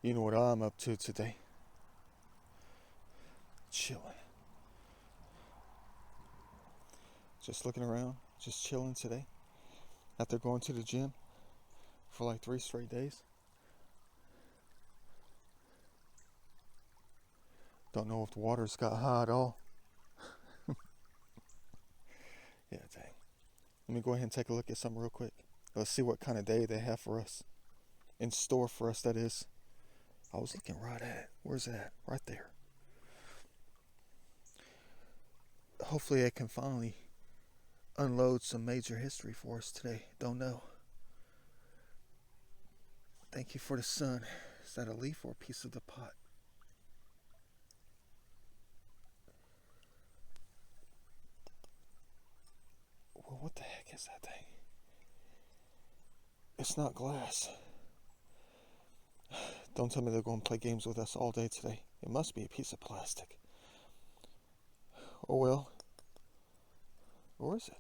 You know what I'm up to today? Chilling. Just looking around, just chilling today. After going to the gym for like 3 straight days. Don't know if the water's got high at all. Yeah, dang. Let me go ahead and take a look at something real quick. Let's see what kind of day they have for us. In store for us, that is. I was looking right at it. Where's it at? Right there. Hopefully I can finally unload some major history for us today. Don't know. Thank you for the sun. Is that a leaf or a piece of the pot? Well, what the heck is that thing? It's not glass. Don't tell me they're going to play games with us all day today. It must be a piece of plastic. Oh well. Or is it?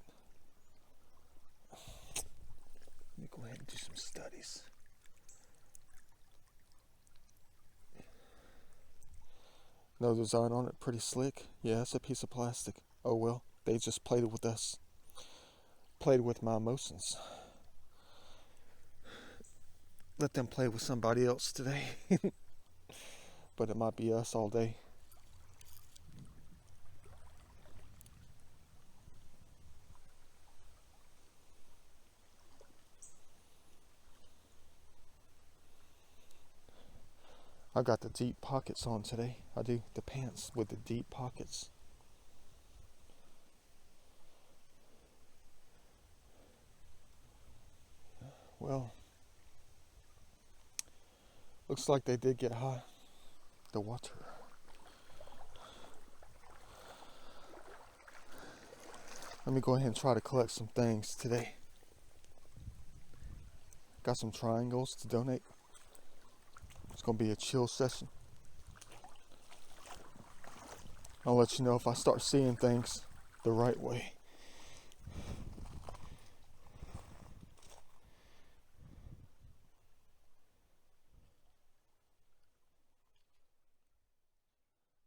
Let me go ahead and do some studies. No design on it, pretty slick. Yeah, it's a piece of plastic. Oh well, they just played with us. Played with my emotions. Let them play with somebody else today. But it might be us all day. I got the deep pockets on today. I do. The pants with the deep pockets. Well, looks like they did get high. The water. Let me go ahead and try to collect some things today. Got some triangles to donate. It's going to be a chill session. I'll let you know if I start seeing things the right way.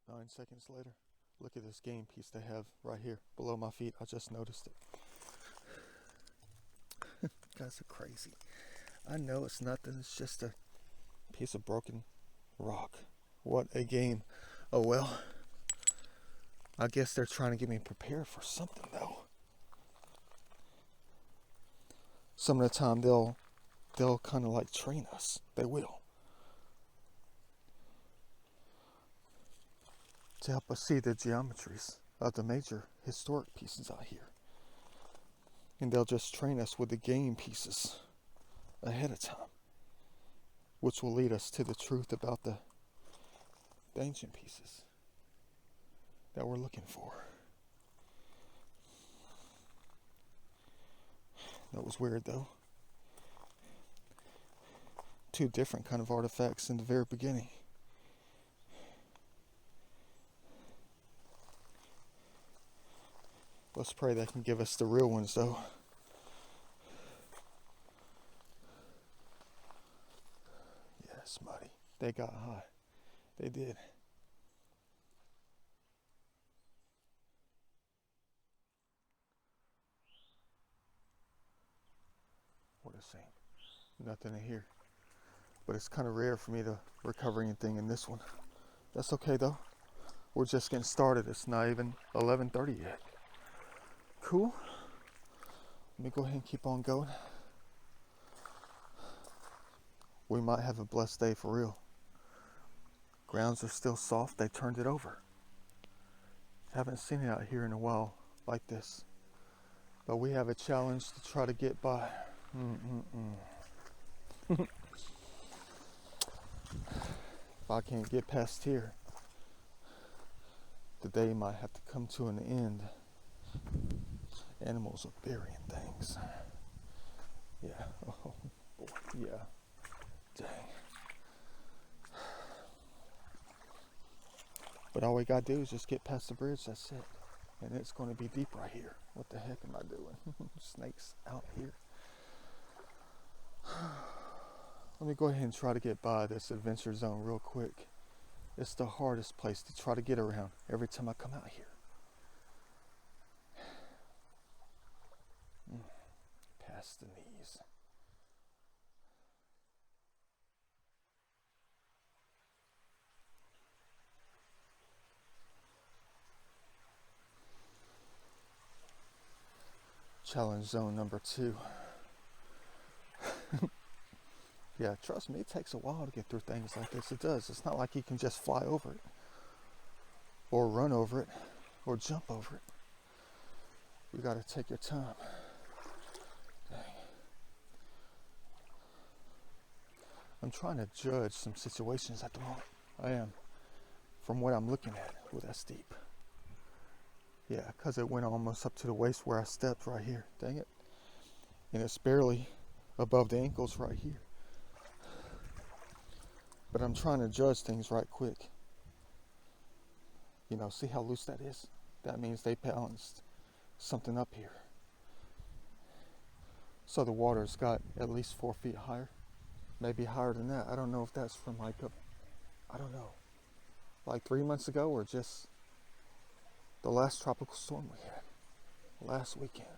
Nine seconds later, look at this game piece they have right here below my feet. I just noticed it. Guys are crazy. I know it's nothing. It's just a piece of broken rock. What a game. Oh well. I guess they're trying to get me prepared for something though. Some of the time they'll kind of like train us. They will. To help us see the geometries of the major historic pieces out here. And they'll just train us with the game pieces ahead of time, which will lead us to the truth about the ancient pieces that we're looking for. That was weird though. 2 different kind of artifacts in the very beginning. Let's pray they can give us the real ones though. Yeah, it's muddy. They got high. They did. What a shame. Nothing in here. But it's kind of rare for me to recover anything in this one. That's okay though. We're just getting started. It's not even 11:30 yet. Cool. Let me go ahead and keep on going. We might have a blessed day for real. Grounds are still soft. They turned it over. Haven't seen it out here in a while like this. But we have a challenge to try to get by. If I can't get past here, the day might have to come to an end. Animals are burying things. Yeah. Oh boy. Yeah. Dang. But all we gotta do is just get past the bridge. That's it. And it's going to be deep right here. What the heck am I doing? Snakes out here. Let me go ahead and try to get by this adventure zone real quick. It's the hardest place to try to get around every time I come out here. Past the knees. Challenge zone number 2. Yeah, trust me, it takes a while to get through things like this. It does. It's not like you can just fly over it, or run over it, or jump over it. You gotta take your time. Dang. I'm trying to judge some situations at the moment. I am. From what I'm looking at. Ooh, that's steep. Yeah, because it went almost up to the waist where I stepped right here. Dang it. And it's barely above the ankles right here. But I'm trying to judge things right quick. You know, see how loose that is? That means they balanced something up here. So the water's got at least 4 feet higher. Maybe higher than that. I don't know if that's from like I don't know. Like 3 months ago, or just the last tropical storm we had last weekend.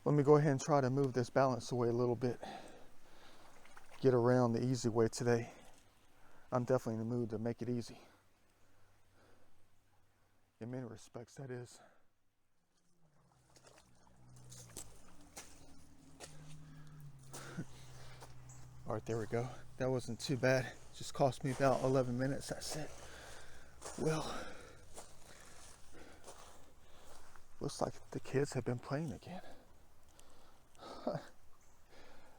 Let me go ahead and try to move this balance away a little bit. Get around the easy way today. I'm definitely in the mood to make it easy. In many respects, that is. All right, there we go. That wasn't too bad. Just cost me about 11 minutes. That's it. Well, looks like the kids have been playing again.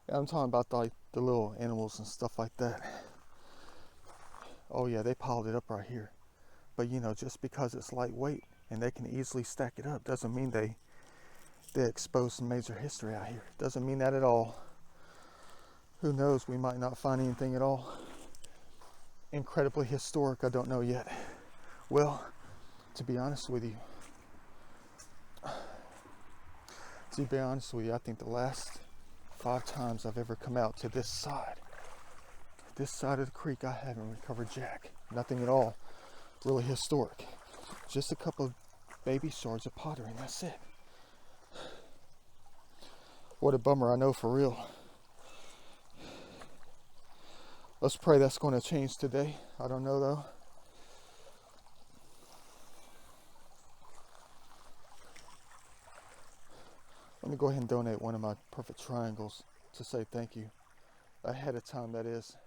I'm talking about the little animals and stuff like that. Oh yeah, they piled it up right here. But you know, just because it's lightweight and they can easily stack it up doesn't mean they expose some major history out here. Doesn't mean that at all. Who knows, we might not find anything at all incredibly historic. I don't know yet. Well, to be honest with you, I think the last 5 times I've ever come out to this side of the creek, I haven't recovered jack. Nothing at all really historic. Just a couple of baby shards of pottery, and that's it. What a bummer, I know, for real. Let's pray that's going to change today. I don't know though. Let me go ahead and donate one of my perfect triangles to say thank you. Ahead of time, that is.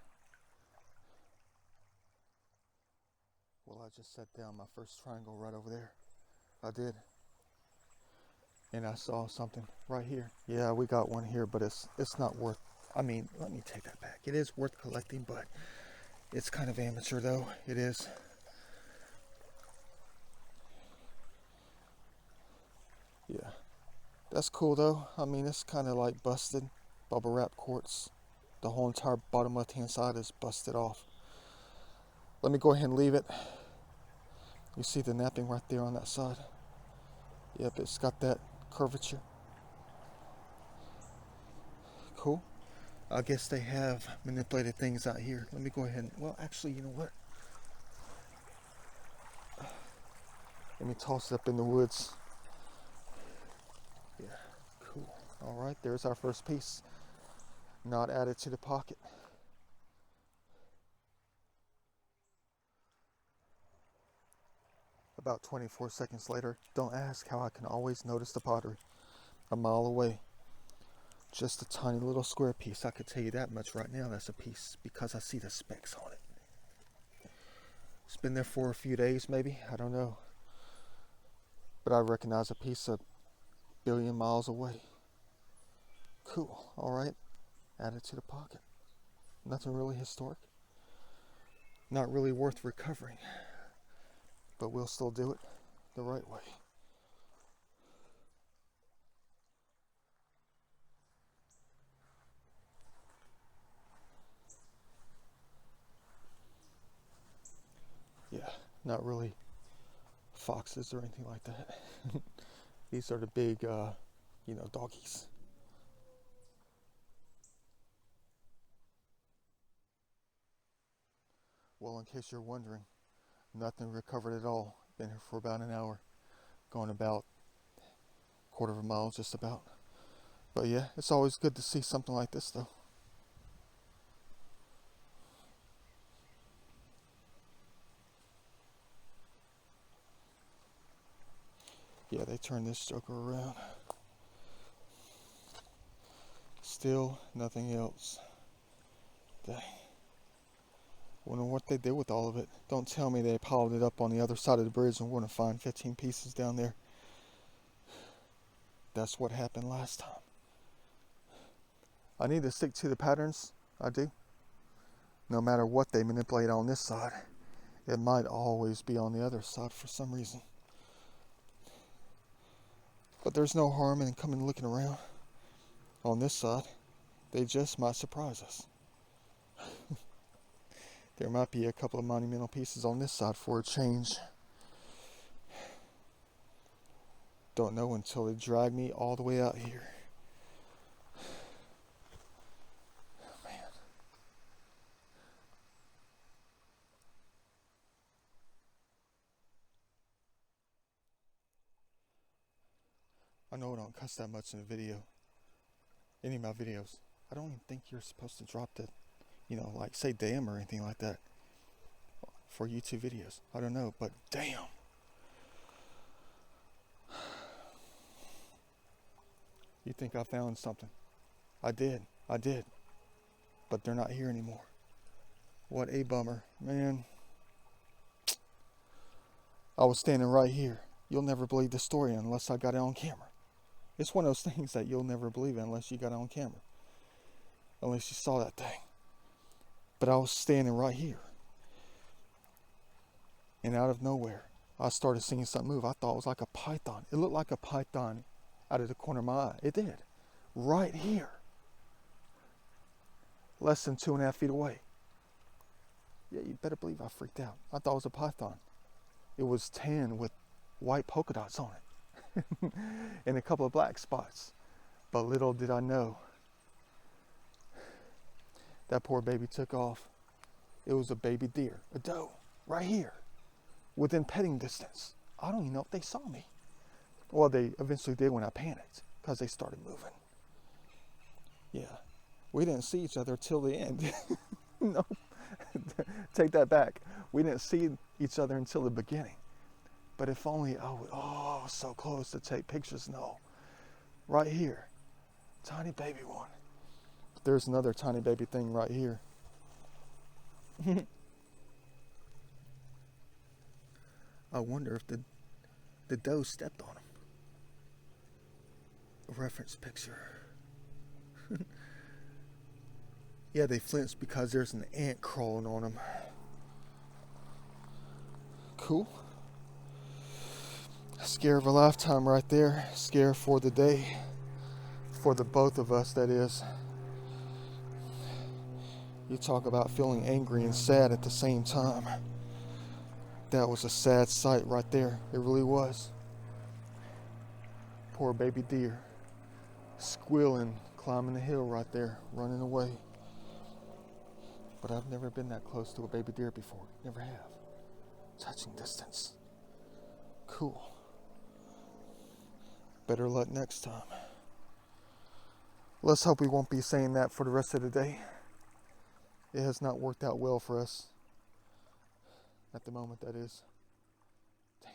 Well, I just set down my first triangle right over there. I did. And I saw something right here. Yeah, we got one here, but it's not worth, I mean, let me take that back. It is worth collecting, but it's kind of amateur though. It is. Yeah. That's cool though. I mean, it's kind of like busted. Bubble wrap quartz. The whole entire bottom left hand side is busted off. Let me go ahead and leave it. You see the napping right there on that side? Yep, it's got that curvature. Cool. I guess they have manipulated things out here. Let me go ahead and, well, actually, you know what? Let me toss it up in the woods. Yeah, cool. All right, there's our first piece. Not added to the pocket. About 24 seconds later, don't ask how I can always notice the pottery a mile away. Just a tiny little square piece. I could tell you that much right now. That's a piece because I see the specks on it. It's been there for a few days, maybe. I don't know. But I recognize a piece a billion miles away. Cool. All right. Add it to the pocket. Nothing really historic. Not really worth recovering. But we'll still do it the right way. Yeah, not really foxes or anything like that. These are the big, doggies. Well, in case you're wondering, nothing recovered at all. Been here for about an hour, going about a quarter of a mile just about. But yeah, it's always good to see something like this though. Yeah, they turned this joker around. Still nothing else. Dang. Wonder what they did with all of it. Don't tell me they piled it up on the other side of the bridge and we're gonna find 15 pieces down there. That's what happened last time. I need to stick to the patterns. I do. No matter what they manipulate on this side, it might always be on the other side for some reason. But there's no harm in coming looking around on this side. They just might surprise us. There might be a couple of monumental pieces on this side for a change. Don't know until they drag me all the way out here. Man. I know I don't cuss that much in a video. Any of my videos. I don't even think you're supposed to drop the, like say damn or anything like that for YouTube videos. I don't know, but damn. You think I found something? I did. But they're not here anymore. What a bummer, man. I was standing right here. You'll never believe the story unless I got it on camera. It's one of those things that you'll never believe unless you got it on camera. Unless you saw that thing. But I was standing right here. And out of nowhere, I started seeing something move. I thought it was like a python. It looked like a python out of the corner of my eye. It did. Right here. Less than 2.5 feet away. Yeah, you better believe I freaked out. I thought it was a python. It was tan with white polka dots on it. And a couple of black spots. But little did I know, that poor baby took off. It was a baby deer, a doe, right here, within petting distance. I don't even know if they saw me. Well, they eventually did when I panicked, because they started moving. Yeah, we didn't see each other till the end. No, take that back. We didn't see each other until the beginning. But if only I would, so close to take pictures. No, right here, tiny baby one. But there's another tiny baby thing right here. I wonder if the doe stepped on him. A reference picture. Yeah, they flinched because there's an ant crawling on them. Cool. Scare of a lifetime right there. Scare for the day. For the both of us, that is. You talk about feeling angry and sad at the same time. That was a sad sight right there. It really was. Poor baby deer. Squealing, climbing the hill right there, running away. But I've never been that close to a baby deer before. Never have. Touching distance. Cool. Better luck next time. Let's hope we won't be saying that for the rest of the day. It has not worked out well for us. At the moment, that is. Dang.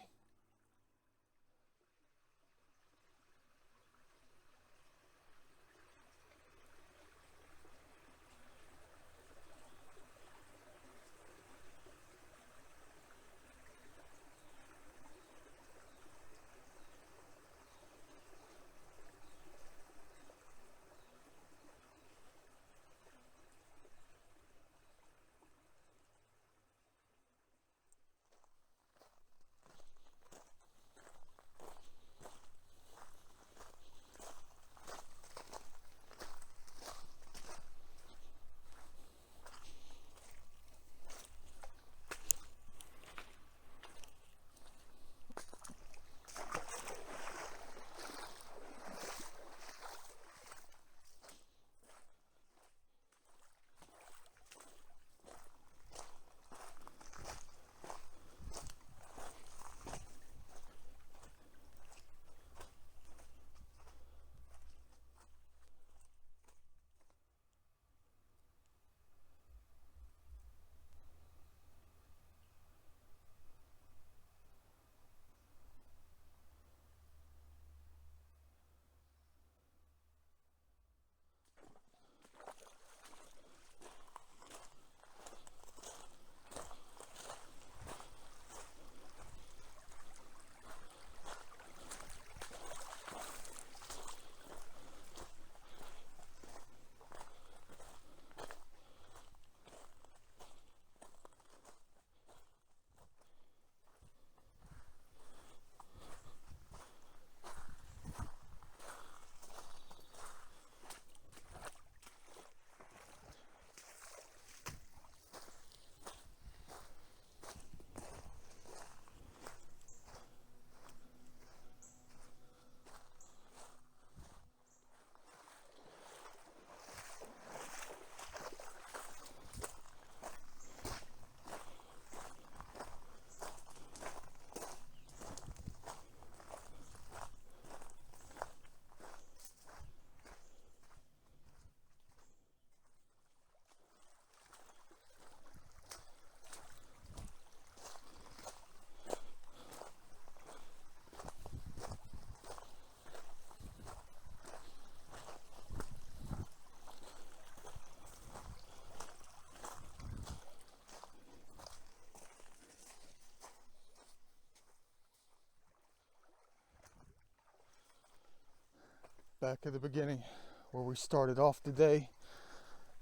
Back at the beginning where we started off today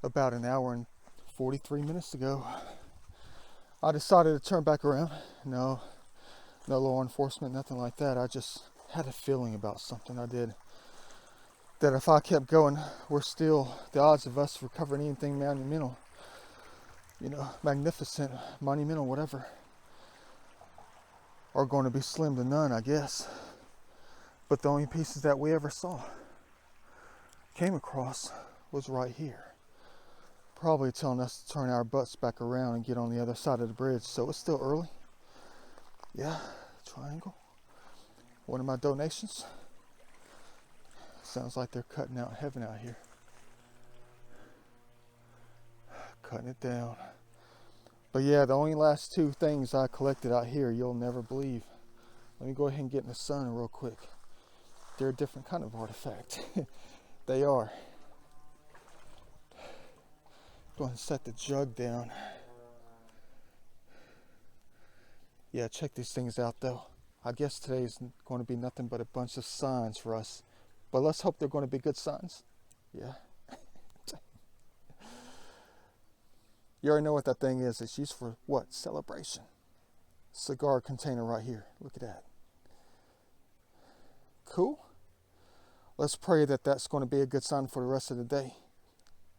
about an hour and 43 minutes ago. I decided to turn back around. No law enforcement, nothing like that. I just had a feeling about something I did. That if I kept going, the odds of us recovering anything monumental, magnificent, monumental, whatever, are going to be slim to none, I guess. But the only pieces that we ever came across was right here. Probably telling us to turn our butts back around and get on the other side of the bridge. So it's still early. Yeah, triangle. One of my donations. Sounds like they're cutting out heaven out here. Cutting it down. But yeah, the only last two things I collected out here, you'll never believe. Let me go ahead and get in the sun real quick. They're a different kind of artifact. They are. Go ahead and set the jug down. Yeah, check these things out though. I guess today's going to be nothing but a bunch of signs for us. But let's hope they're going to be good signs. Yeah. You already know what that thing is. It's used for what? Celebration. Cigar container right here. Look at that. Cool. Let's pray that that's going to be a good sign for the rest of the day.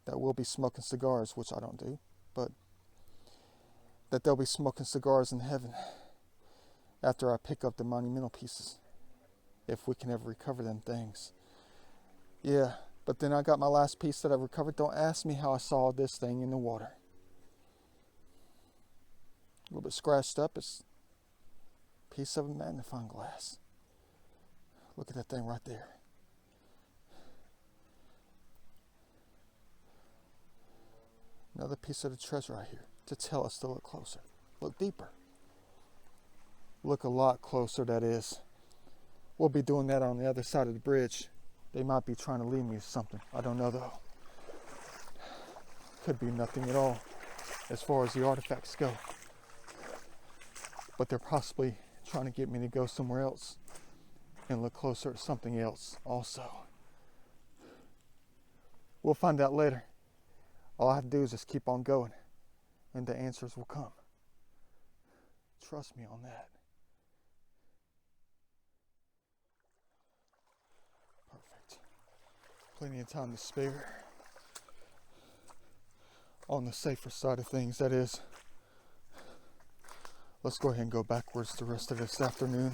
That we'll be smoking cigars, which I don't do, but that they'll be smoking cigars in heaven after I pick up the monumental pieces, if we can ever recover them things. Yeah, but then I got my last piece that I recovered. Don't ask me how I saw this thing in the water. A little bit scratched up. It's a piece of a magnifying glass. Look at that thing right there. Another piece of the treasure right here to tell us to look closer. Look deeper. Look a lot closer, that is. We'll be doing that on the other side of the bridge. They might be trying to lead me to something. I don't know though. Could be nothing at all as far as the artifacts go. But they're possibly trying to get me to go somewhere else and look closer at something else also. We'll find out later. All I have to do is just keep on going, and the answers will come. Trust me on that. Perfect. Plenty of time to spare. On the safer side of things, that is. Let's go ahead and go backwards the rest of this afternoon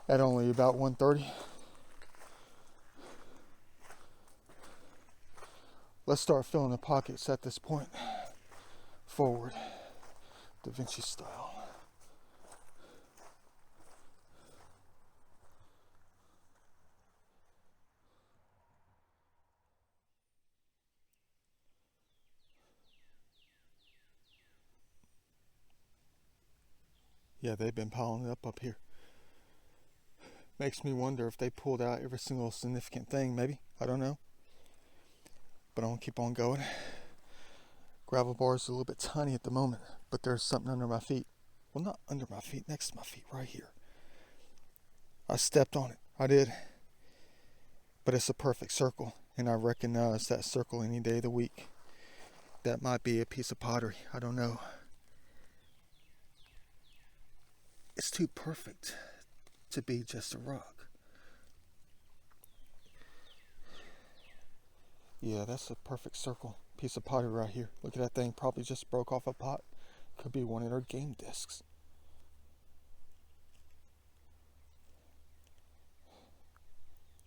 at only about 1:30. Let's start filling the pockets at this point. Forward, Da Vinci style. Yeah, they've been piling it up here. Makes me wonder if they pulled out every single significant thing, maybe. I don't know. But I'm going to keep on going. Gravel bar is a little bit tiny at the moment, but there's something under my feet. Well, not under my feet, next to my feet, right here. I stepped on it. I did. But it's a perfect circle, and I recognize that circle any day of the week. That might be a piece of pottery. I don't know. It's too perfect to be just a rock. Yeah, that's a perfect circle. Piece of pottery right here. Look at that thing. Probably just broke off a pot. Could be one of their game discs.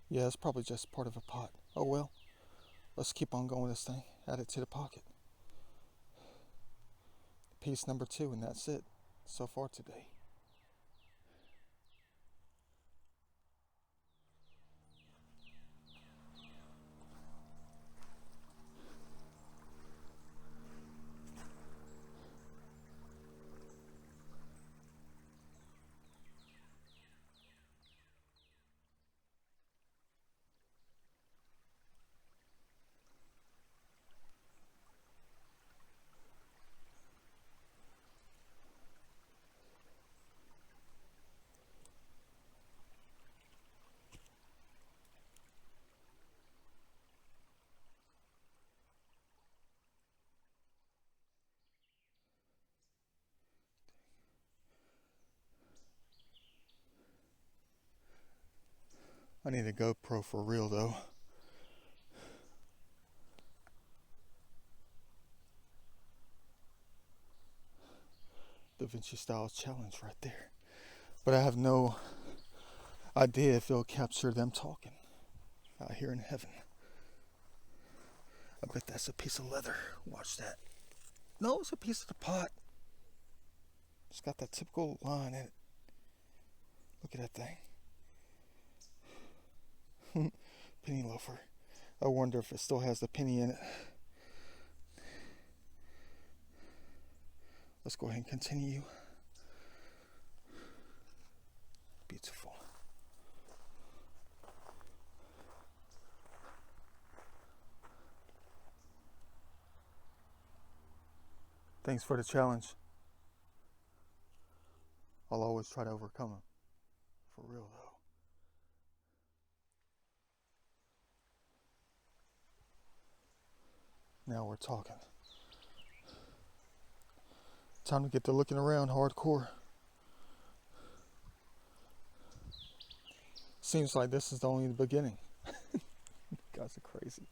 Yeah, it's probably just part of a pot. Oh well. Let's keep on going with this thing. Add it to the pocket. Piece number 2, and that's it so far today. I need a GoPro for real though. The Vinci style challenge right there. But I have no idea if it'll capture them talking out here in heaven. I bet that's a piece of leather. Watch that. No, it's a piece of the pot. It's got that typical line in it. Look at that thing. Penny loafer. I wonder if it still has the penny in it. Let's go ahead and continue. Beautiful. Thanks for the challenge. I'll always try to overcome them. For real though. Now we're talking. Time to get to looking around hardcore. Seems like this is only the beginning. You guys are crazy.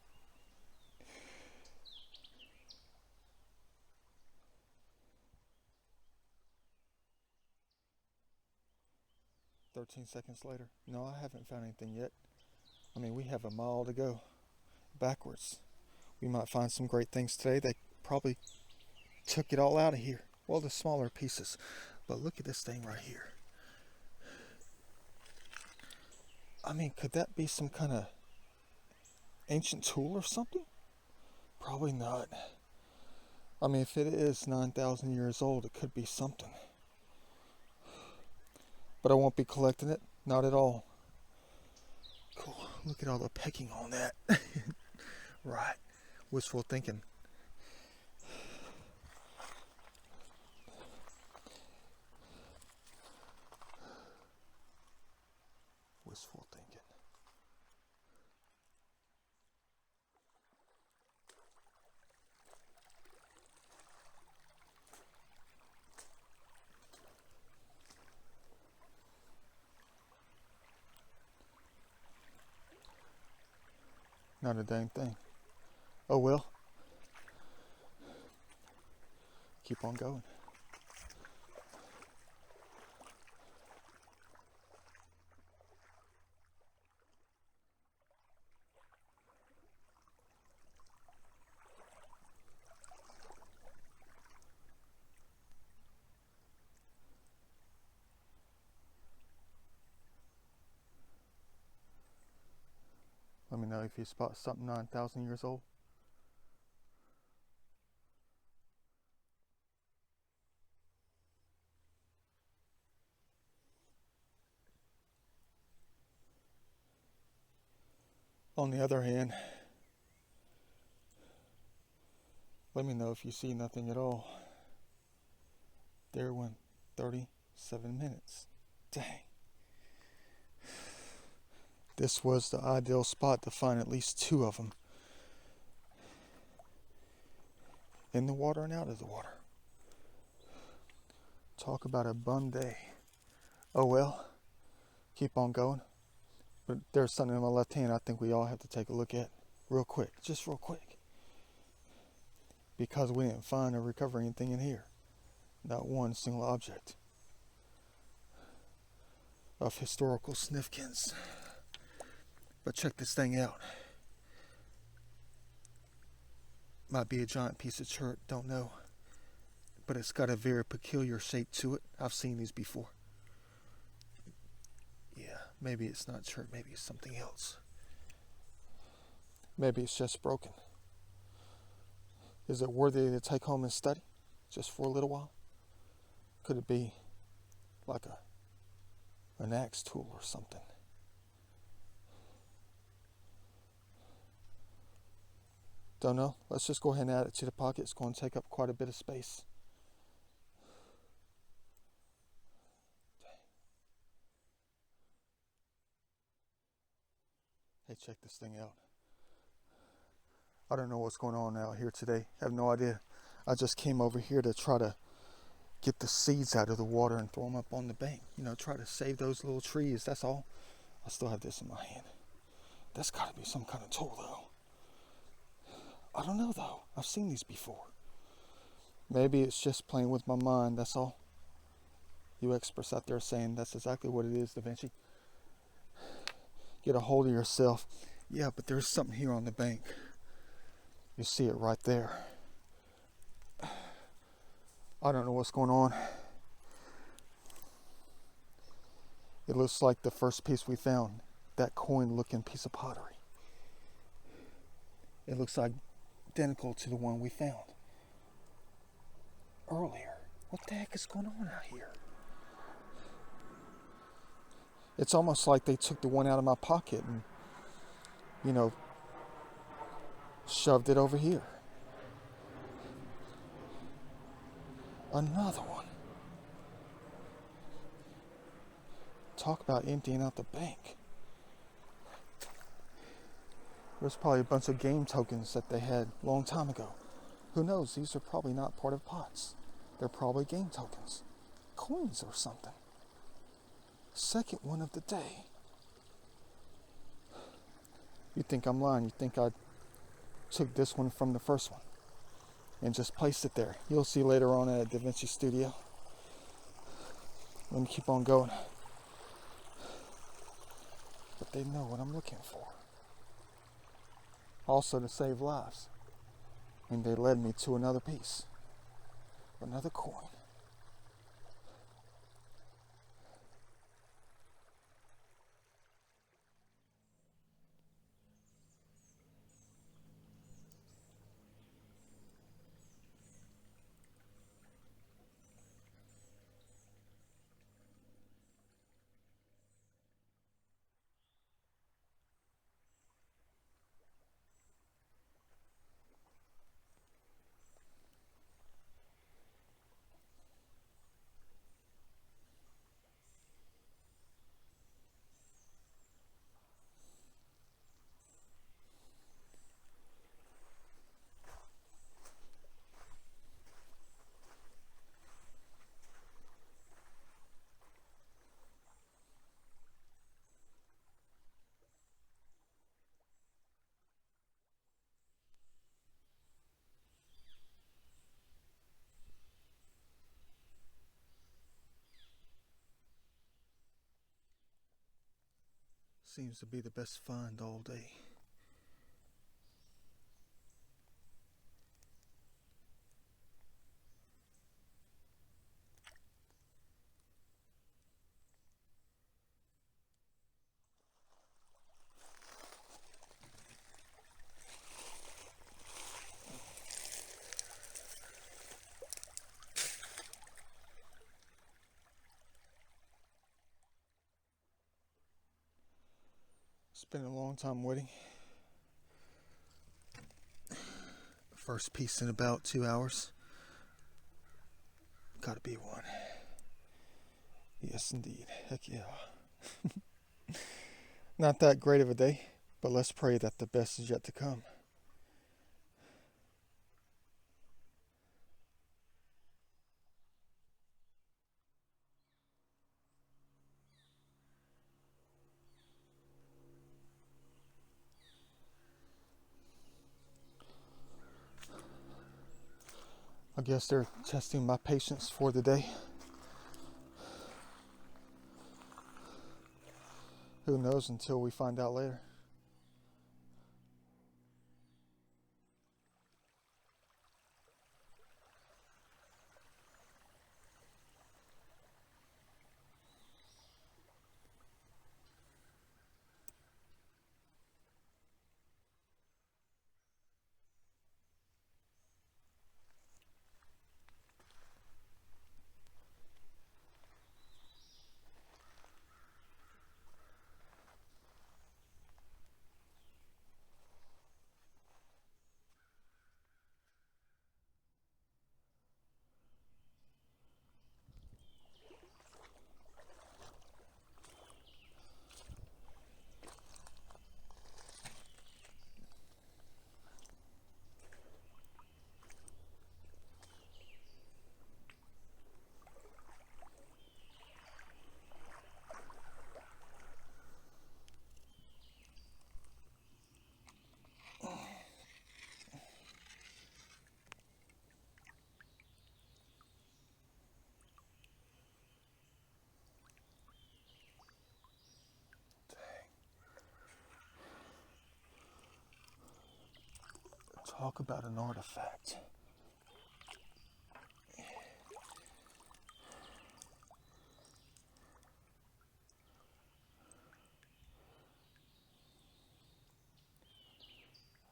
"13 seconds later. No, I haven't found anything yet. I mean, we have a mile to go. Backwards. We might find some great things today. They probably took it all out of here. Well, the smaller pieces. But look at this thing right here. I mean, could that be some kind of ancient tool or something? Probably not. I mean, if it is 9,000 years old, it could be something. But I won't be collecting it. Not at all. Cool. Look at all the pecking on that. Right. Wishful thinking. Wishful thinking. Not a dang thing. Oh well. Keep on going. Let me know if you spot something 9,000 years old. On the other hand, let me know if you see nothing at all. There went 37 minutes. Dang. This was the ideal spot to find at least 2 of them. In the water and out of the water. Talk about a bum day. Oh well. Keep on going. But there's something in my left hand I think we all have to take a look at. Real quick. Just real quick. Because we didn't find or recover anything in here. Not one single object of historical significance. But check this thing out. Might be a giant piece of chert, don't know. But it's got a very peculiar shape to it. I've seen these before. Yeah, maybe it's not chert, maybe it's something else. Maybe it's just broken. Is it worthy to take home and study? Just for a little while? Could it be like an axe tool or something? Don't know. Let's just go ahead and add it to the pocket. It's going to take up quite a bit of space. Hey, check this thing out. I don't know what's going on out here today. I have no idea. I just came over here to try to get the seeds out of the water and throw them up on the bank. You know, try to save those little trees. That's all. I still have this in my hand. That's got to be some kind of tool, though. I don't know, though. I've seen these before. Maybe it's just playing with my mind, that's all. You experts out there saying that's exactly what it is, Da Vinci. Get a hold of yourself. Yeah, but there's something here on the bank. You see it right there. I don't know what's going on. It looks like the first piece we found, that coin-looking piece of pottery. It looks identical to the one we found earlier. What the heck is going on out here? It's almost like they took the one out of my pocket and, shoved it over here. Another one. Talk about emptying out the bank. There's probably a bunch of game tokens that they had a long time ago. Who knows? These are probably not part of pots. They're probably game tokens. Coins or something. Second one of the day. You think I'm lying. You think I took this one from the first one and just placed it there. You'll see later on at Da Vinci Studio. Let me keep on going. But they know what I'm looking for. Also to save lives. And they led me to another piece. Another coin. Seems to be the best find all day. It's been a long time waiting. First piece in about 2 hours. Gotta be one. Yes, indeed. Heck yeah. Not that great of a day, but let's pray that the best is yet to come. I guess they're testing my patience for the day. Who knows until we find out later. Talk about an artifact.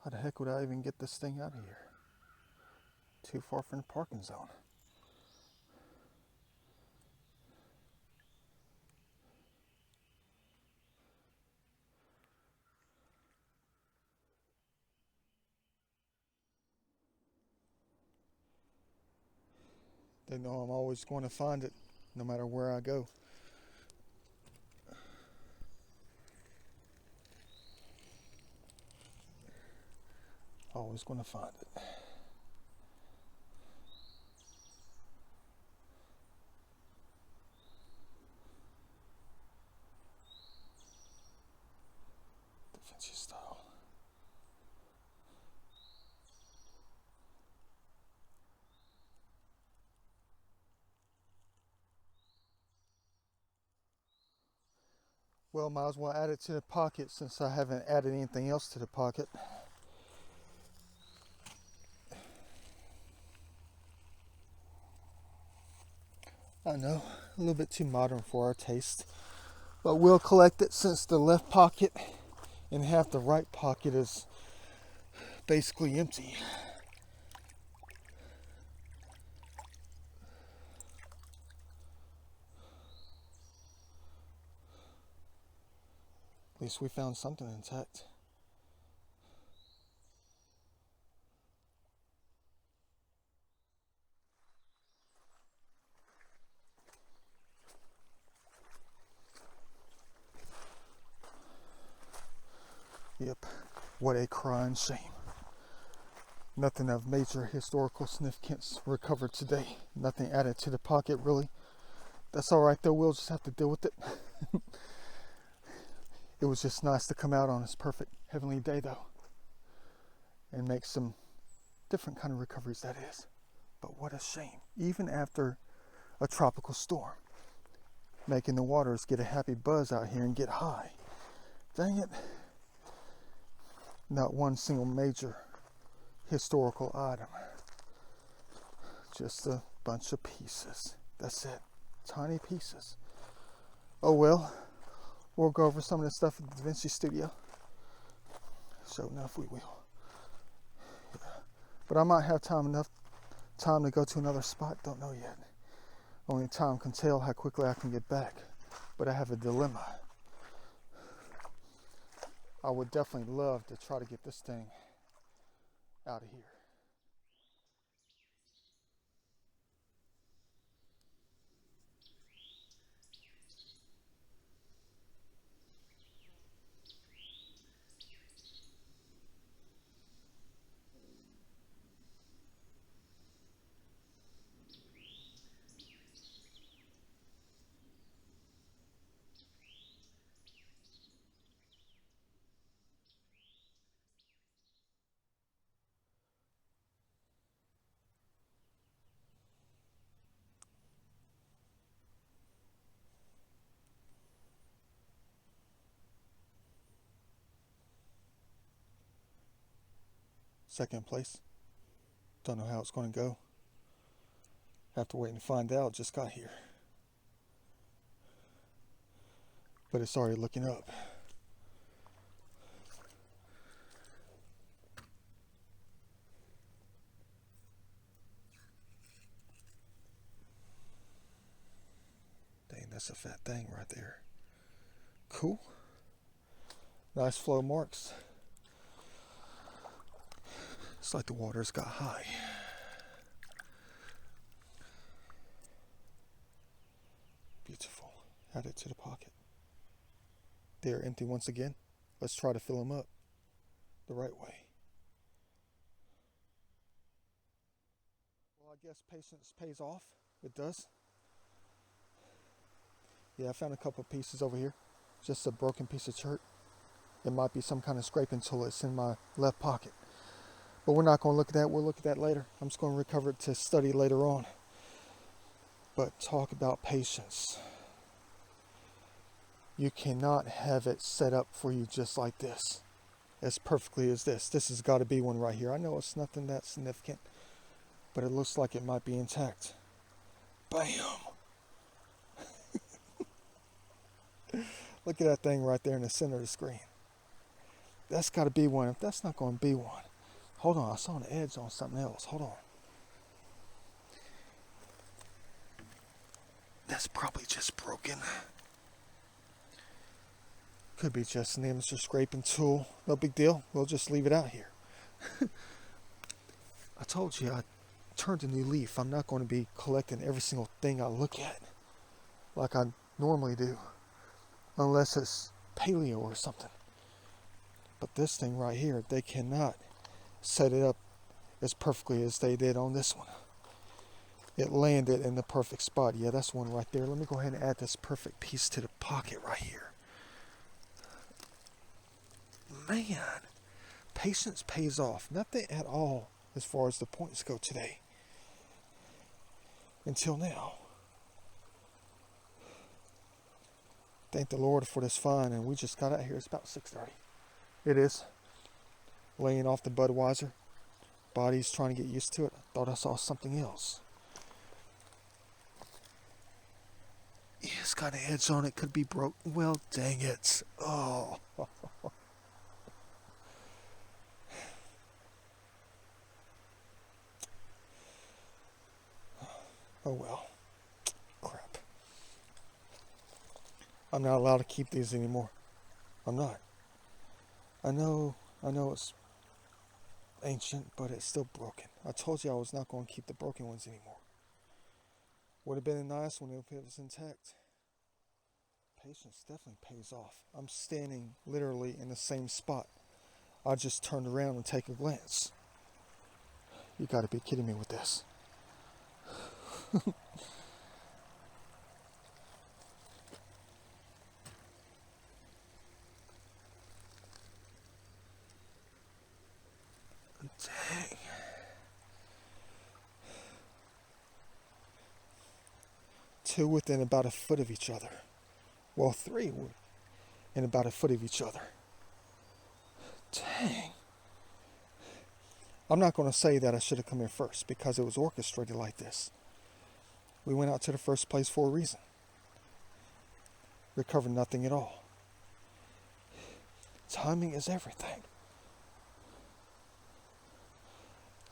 How the heck would I even get this thing out of here? Too far from the parking zone. They know I'm always going to find it, no matter where I go. Always going to find it. The Vinci style. Well, might as well add it to the pocket since I haven't added anything else to the pocket. I know, a little bit too modern for our taste. But we'll collect it since the left pocket and half the right pocket is basically empty. At least we found something intact. Yep, what a crying shame. Nothing of major historical significance recovered today. Nothing added to the pocket, really. That's alright though, we'll just have to deal with it. It was just nice to come out on this perfect heavenly day though. And make some different kind of recoveries, that is. But what a shame. Even after a tropical storm, making the waters get a happy buzz out here and get high. Dang it. Not one single major historical item. Just a bunch of pieces. That's it. Tiny pieces. Oh well. We'll go over some of the stuff at the Vinci studio. Sure enough, we will. Yeah. But I might have time to go to another spot. Don't know yet. Only time can tell how quickly I can get back. But I have a dilemma. I would definitely love to try to get this thing out of here. Second place. Don't know how it's going to go. Have to wait and find out. Just got here. But it's already looking up. Dang, that's a fat thing right there. Cool. Nice flow marks. It's like the water's got high. Beautiful. Add it to the pocket. They're empty once again. Let's try to fill them up the right way. Well, I guess patience pays off. It does. Yeah, I found a couple pieces over here. Just a broken piece of chert. It might be some kind of scraping tool. It's in my left pocket. But we're not going to look at that. We'll look at that later. I'm just going to recover it to study later on. But talk about patience. You cannot have it set up for you just like this. as perfectly as this. This has got to be one right here. I know it's nothing that significant, but it looks like it might be intact. Bam! Look at that thing right there in the center of the screen. That's got to be one. If that's not going to be one. Hold on, I saw an edge on something else. Hold on. That's probably just broken. Could be just an amateur scraping tool. No big deal. We'll just leave it out here. I told you I turned a new leaf. I'm not going to be collecting every single thing I look at like I normally do. Unless it's paleo or something. But this thing right here, they cannot set it up as perfectly as they did on this one. It landed in the perfect spot. Yeah, that's one right there. Let me go ahead and add this perfect piece to the pocket right here. Man, patience pays off. Nothing at all as far as the points go today. Until now. Thank the Lord for this fun, and we just got out here. It's about 6:30. It is. Laying off the Budweiser. Body's trying to get used to it. I thought I saw something else. Yeah, it's got an edge on it. Could be broke. Well, dang it. Oh. Oh well. Crap. I'm not allowed to keep these anymore. I'm not. I know it's ancient, but it's still broken. I told you I was not going to keep the broken ones anymore. Would have been a nice one if it was intact. Patience definitely pays off. I'm standing literally in the same spot. I just turned around and take a glance. You gotta be kidding me with this. Dang. Two within about a foot of each other. Well, three in about a foot of each other. Dang. I'm not going to say that I should have come here first because it was orchestrated like this. We went out to the first place for a reason. Recovered nothing at all. Timing is everything.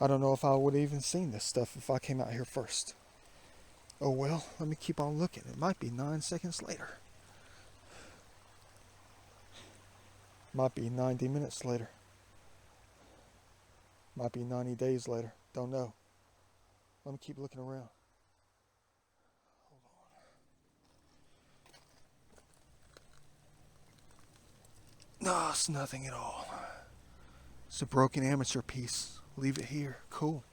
I don't know if I would have even seen this stuff if I came out here first. Oh well, let me keep on looking. It might be 9 seconds later. Might be 90 minutes later. Might be 90 days later. Don't know. Let me keep looking around. Hold on. No, it's nothing at all. It's a broken amateur piece. Leave it here. Cool.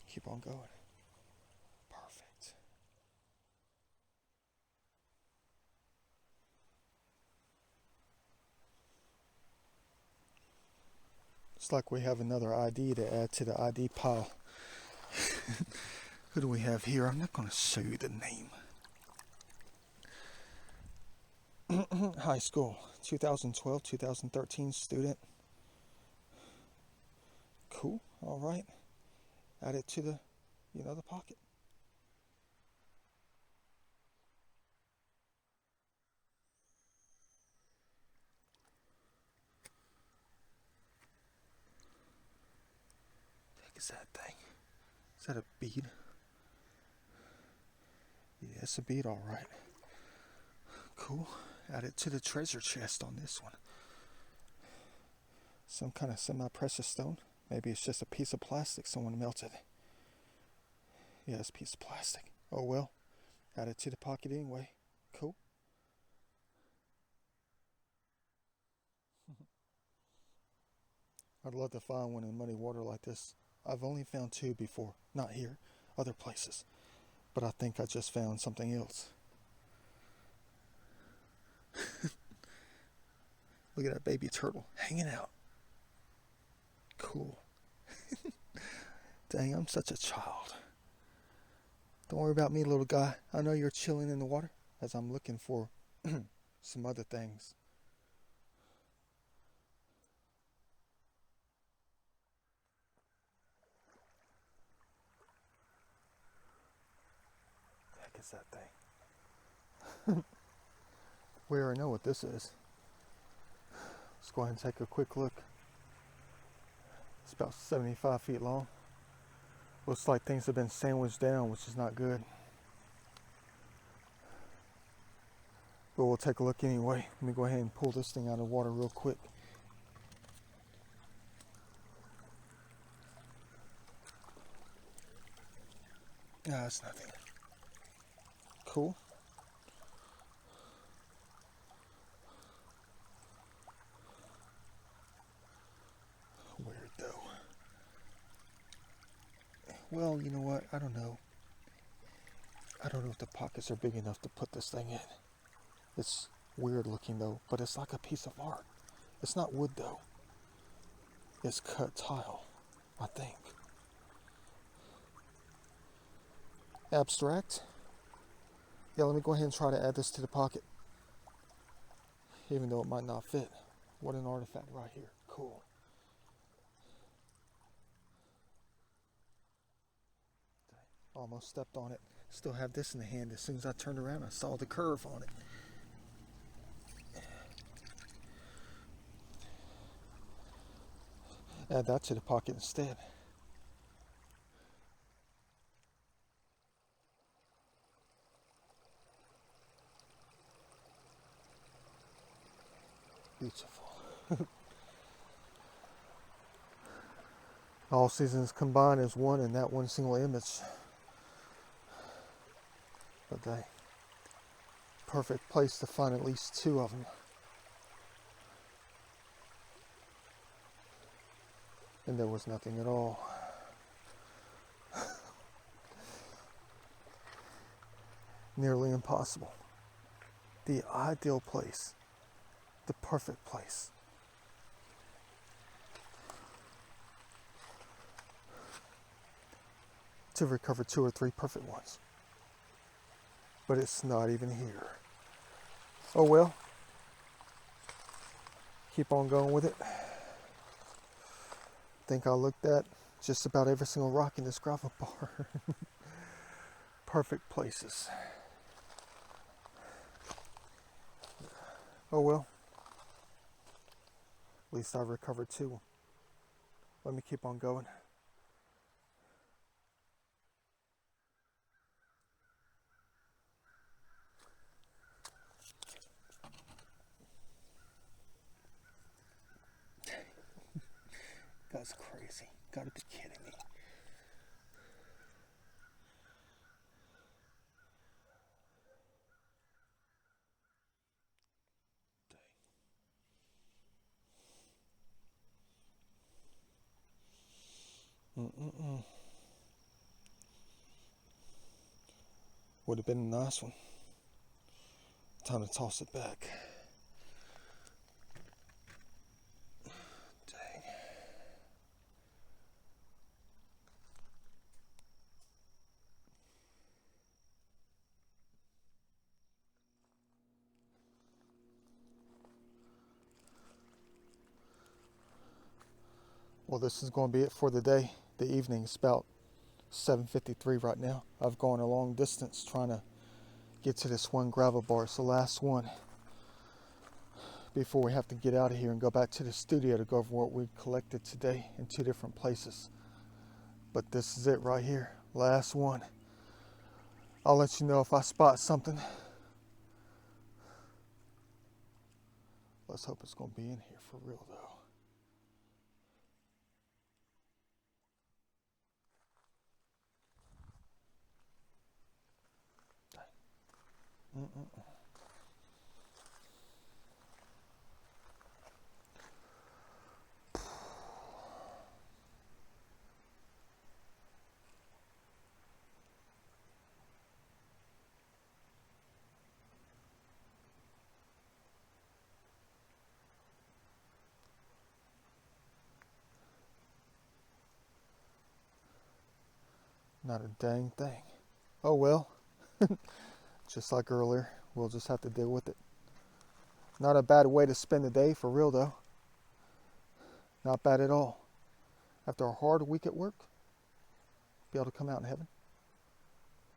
Keep on going. Perfect. It's like we have another ID to add to the ID pile. Who do we have here? I'm not going to show you the name. High school, 2012, 2013 student. Cool. All right. Add it to the pocket. What the heck is that thing? Is that a bead? Yeah, it's a bead, all right. Cool. Add it to the treasure chest on this one. Some kind of semi-precious stone. Maybe it's just a piece of plastic someone melted. Yeah, it's a piece of plastic. Oh well. Add it to the pocket anyway. Cool. I'd love to find one in muddy water like this. I've only found two before. Not here. Other places. But I think I just found something else. Look at that baby turtle hanging out. Cool. Dang, I'm such a child. Don't worry about me, little guy. I know you're chilling in the water as I'm looking for some other things. is that thing? We already know what this is. Let's go ahead and take a quick look. It's about 75 feet long. Looks like things have been sandwiched down, which is not good. But we'll take a look anyway. Let me go ahead and pull this thing out of the water real quick. Ah, it's nothing. Cool. Weird though. Well, you know what? I don't know. I don't know if the pockets are big enough to put this thing in. It's weird looking though, but it's like a piece of art. It's not wood though. It's cut tile, I think. Abstract. Yeah, let me go ahead and try to add this to the pocket. Even though it might not fit. What an artifact right here. Cool. Almost stepped on it. Still have this in the hand. As soon as I turned around, I saw the curve on it. Add that to the pocket instead. Beautiful. All seasons combined as one in that one single image. But they perfect place to find at least two of them. And there was nothing at all. Nearly impossible. The ideal place. The perfect place. To recover 2 or 3 perfect ones. But it's not even here. Oh well. Keep on going with it. I think I looked at just about every single rock in this gravel bar. Perfect places. Oh well. At least I recovered 2. Let me keep on going. That's crazy. Gotta be kidding me. Would have been a nice one. Time to toss it back. Dang. Well, this is going to be it for the day. The evening is about 7:53 right now. I've gone a long distance trying to get to this one gravel bar. It's the last one before we have to get out of here and go back to the studio to go over what we collected today in 2 different places. But this is it right here. Last one. I'll let you know if I spot something. Let's hope it's going to be in here for real though. Not a dang thing. Oh well. Just like earlier, we'll just have to deal with it. Not a bad way to spend the day for real though. Not bad at all. After a hard week at work, be able to come out in heaven,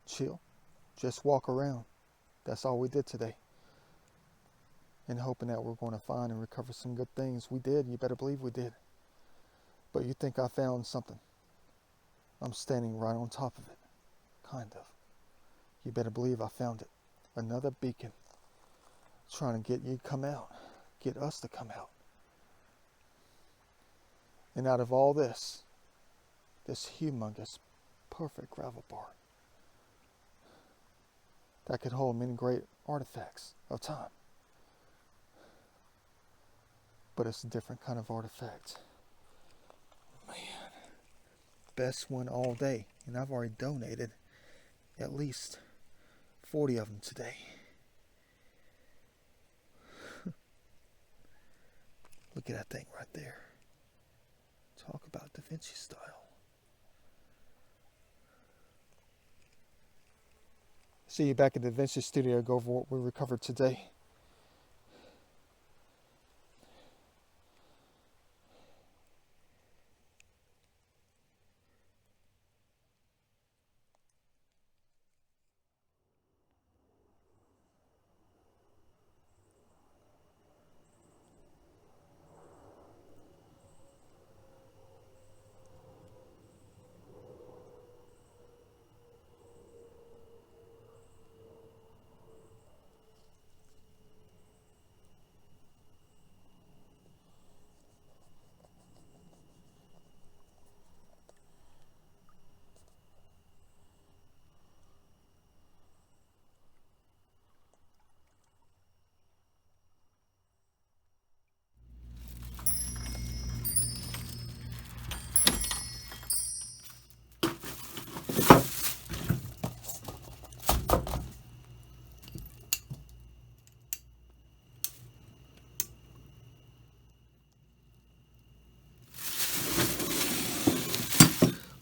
chill, Just walk around. That's all we did today. And hoping that we're going to find and recover some good things. We did. You better believe we did. But you think I found something? I'm standing right on top of it. Kind of. You better believe I found it. Another beacon. Trying to get you to come out. Get us to come out. And out of all this humongous, perfect gravel bar that could hold many great artifacts of time. But it's a different kind of artifact. Man. Best one all day. And I've already donated at least 40 of them today. Look at that thing right there. Talk about Da Vinci style. See you back at the Vinci studio. Go over what we recovered today.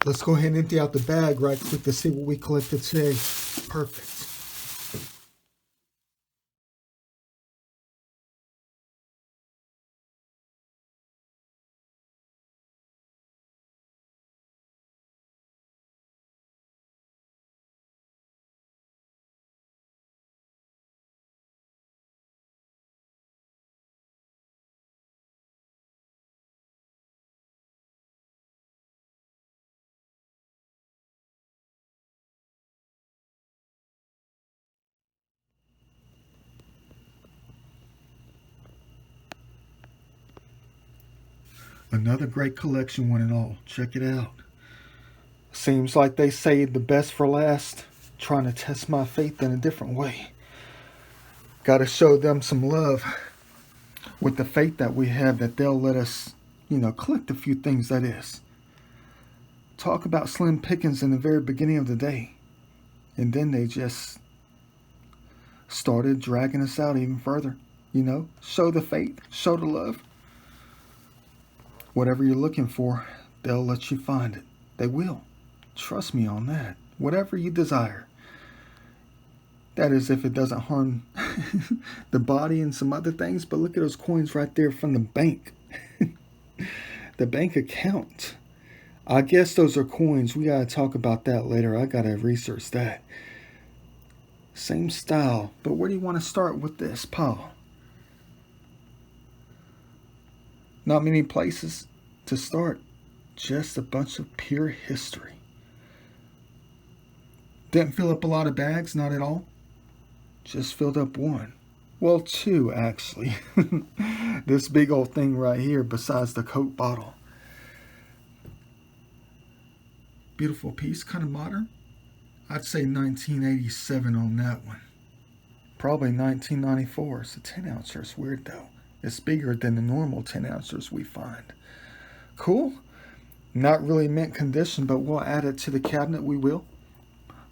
Let's go ahead and empty out the bag right quick to see what we collected today. Perfect. Another great collection, one and all. Check it out. Seems like they saved the best for last. Trying to test my faith in a different way. Got to show them some love with the faith that we have, that they'll let us, collect a few things, that is. Talk about slim pickings in the very beginning of the day. And then they just started dragging us out even further. Show the faith, show the love. Whatever you're looking for, they'll let you find it. They will. Trust me on that. Whatever you desire. That is, if it doesn't harm the body and some other things. But look at those coins right there from the bank. The bank account. I guess those are coins. We got to talk about that later. I got to research that. Same style. But where do you want to start with this, Paul? Not many places to start. Just a bunch of pure history. Didn't fill up a lot of bags, not at all. Just filled up one. Well, two, actually. This big old thing right here besides the Coke bottle. Beautiful piece, kind of modern. I'd say 1987 on that one. Probably 1994. It's a 10 ouncer. It's weird though. It's bigger than the normal 10 ounces we find. Cool. Not really mint condition, but we'll add it to the cabinet. We will.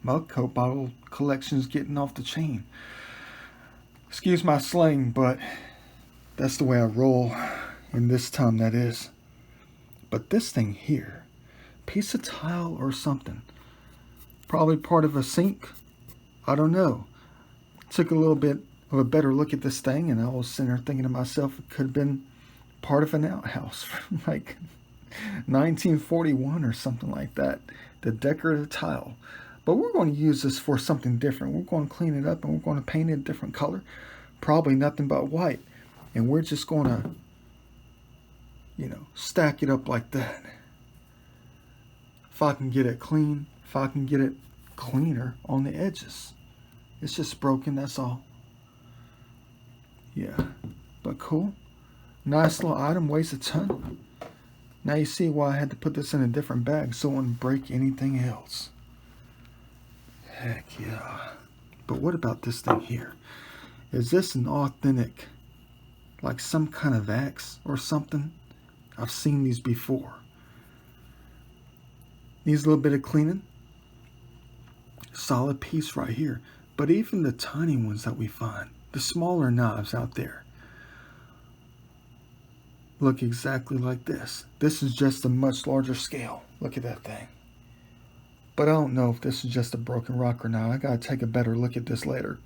My Coke bottle collection's getting off the chain. Excuse my slang, but that's the way I roll. In this time, that is. But this thing here, piece of tile or something. Probably part of a sink. I don't know. Took a little bit of a better look at this thing, and I was sitting there thinking to myself, it could have been part of an outhouse from like 1941 or something like that. The decorative tile. But we're going to use this for something different. We're going to clean it up and we're going to paint it a different color. Probably nothing but white. And we're just going to, stack it up like that. If I can get it clean, if I can get it cleaner on the edges. It's just broken, that's all. Yeah, but cool. Nice little item, weighs a ton. Now you see why I had to put this in a different bag so it wouldn't break anything else. Heck yeah. But what about this thing here? Is this an authentic, like some kind of axe or something? I've seen these before. Needs a little bit of cleaning. Solid piece right here. But even the tiny ones that we find, the smaller knives out there, look exactly like this. This is just a much larger scale. Look at that thing. But I don't know if this is just a broken rock or not. I gotta take a better look at this later.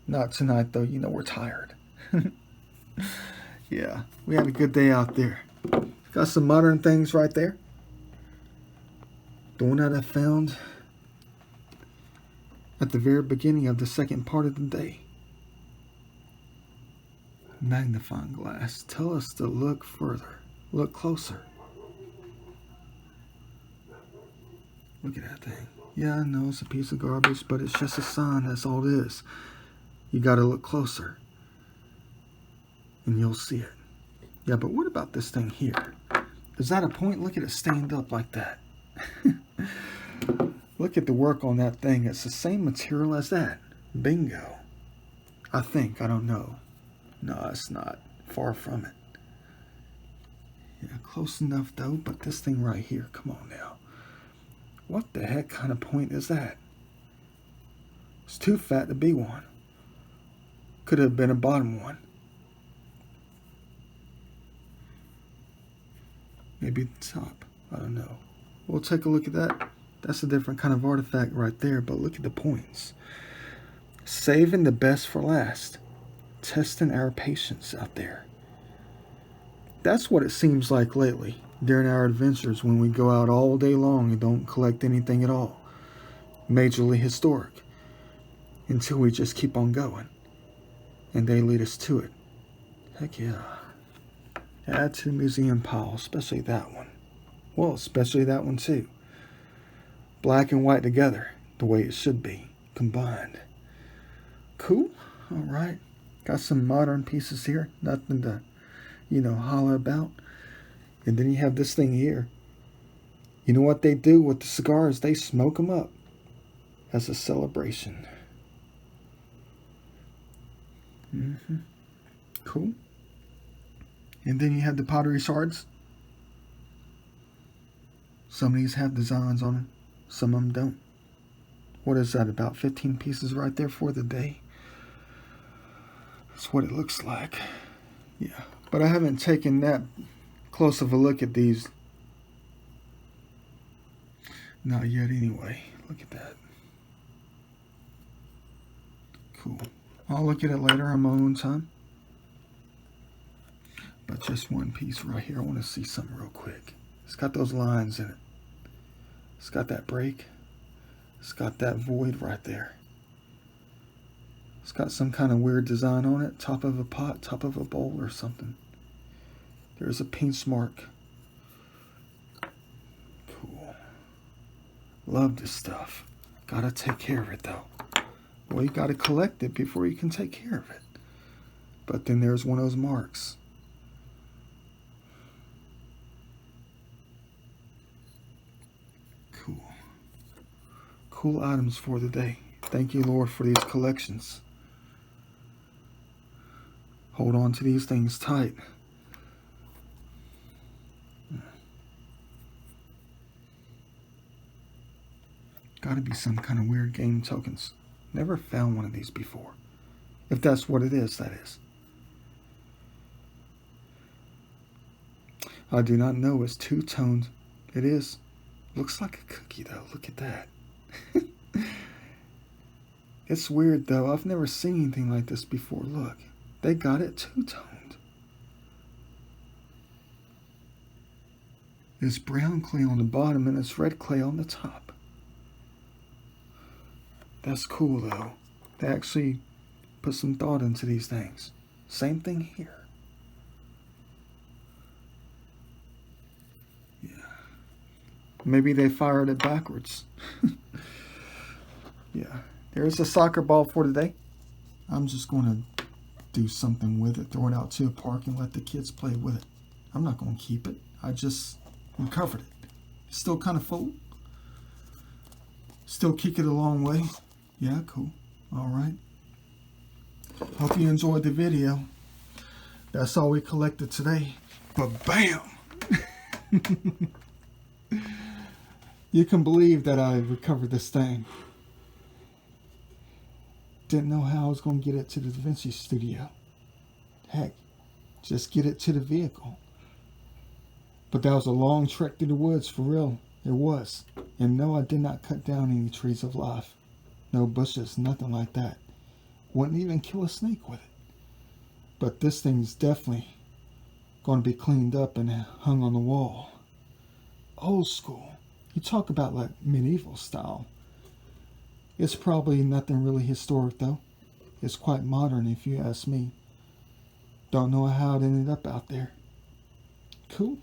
Not tonight though, we're tired. Yeah, we had a good day out there. Got some modern things right there. The one that I found at the very beginning of the second part of the day. Magnifying glass. Tell us to look further. Look closer. Look at that thing. Yeah, I know it's a piece of garbage, but it's just a sign. That's all it is. You gotta look closer. And you'll see it. Yeah, but what about this thing here? Is that a point? Look at it stained up like that. Look at the work on that thing. It's the same material as that. Bingo. I think. I don't know. No, it's not. Far from it. Yeah, close enough though, but this thing right here, come on now. What the heck kind of point is that? It's too fat to be one. Could have been a bottom one. Maybe the top. I don't know. We'll take a look at that. That's a different kind of artifact right there, but look at the points. Saving the best for last. Testing our patience out there. That's what it seems like lately during our adventures when we go out all day long and don't collect anything at all. Majorly historic. Until we just keep on going. And they lead us to it. Heck yeah. Add to the museum pile, especially that one. Well, especially that one too. Black and white together, the way it should be, combined. Cool. All right. Got some modern pieces here. Nothing to, holler about. And then you have this thing here. You know what they do with the cigars? They smoke them up as a celebration. Cool. And then you have the pottery shards. Some of these have designs on them. Some of them don't. What is that, about 15 pieces right there for the day? That's what it looks like. Yeah, but I haven't taken that close of a look at these. Not yet anyway. Look at that. Cool. I'll look at it later on my own time. But just one piece right here. I want to see something real quick. It's got those lines in it. It's got that break. It's got that void right there. It's got some kind of weird design on it. Top of a pot, top of a bowl or something. There's a pinch mark. Cool. Love this stuff. Gotta take care of it though. Well, you gotta collect it before you can take care of it. But then there's one of those marks. Cool items for the day. Thank you, Lord, for these collections. Hold on to these things tight. Gotta be some kind of weird game tokens. Never found one of these before. If that's what it is, that is. I do not know. It's two-toned. It is. Looks like a cookie, though. Look at that. It's weird though. I've never seen anything like this before. Look, they got it two-toned. It's brown clay on the bottom and it's red clay on the top. That's cool though. They actually put some thought into these things. Same thing here. Yeah. Maybe they fired it backwards. Yeah. There's a soccer ball for today. I'm just going to do something with it. Throw it out to a park and let the kids play with it. I'm not going to keep it. I just recovered it. It's still kind of full. Still kick it a long way. Yeah, cool. All right. Hope you enjoyed the video. That's all we collected today. But bam! You can believe that I recovered this thing. Didn't know how I was going to get it to the Vinci studio. Heck, just get it to the vehicle. But that was a long trek through the woods, for real. It was. And no, I did not cut down any trees of life. No bushes, nothing like that. Wouldn't even kill a snake with it. But this thing's definitely going to be cleaned up and hung on the wall. Old school. You talk about like medieval style. It's probably nothing really historic though. It's quite modern if you ask me. Don't know how it ended up out there. Cool.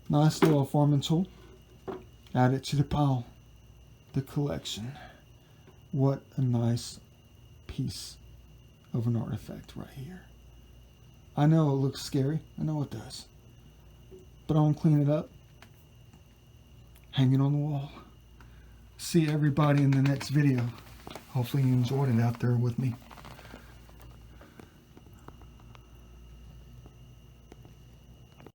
Nice little farming tool. Add it to the pile. The collection. What a nice piece of an artifact right here. I know it looks scary. I know it does. But I'm going to clean it up. Hang it on the wall. See everybody in the next video. Hopefully you enjoyed it out there with me.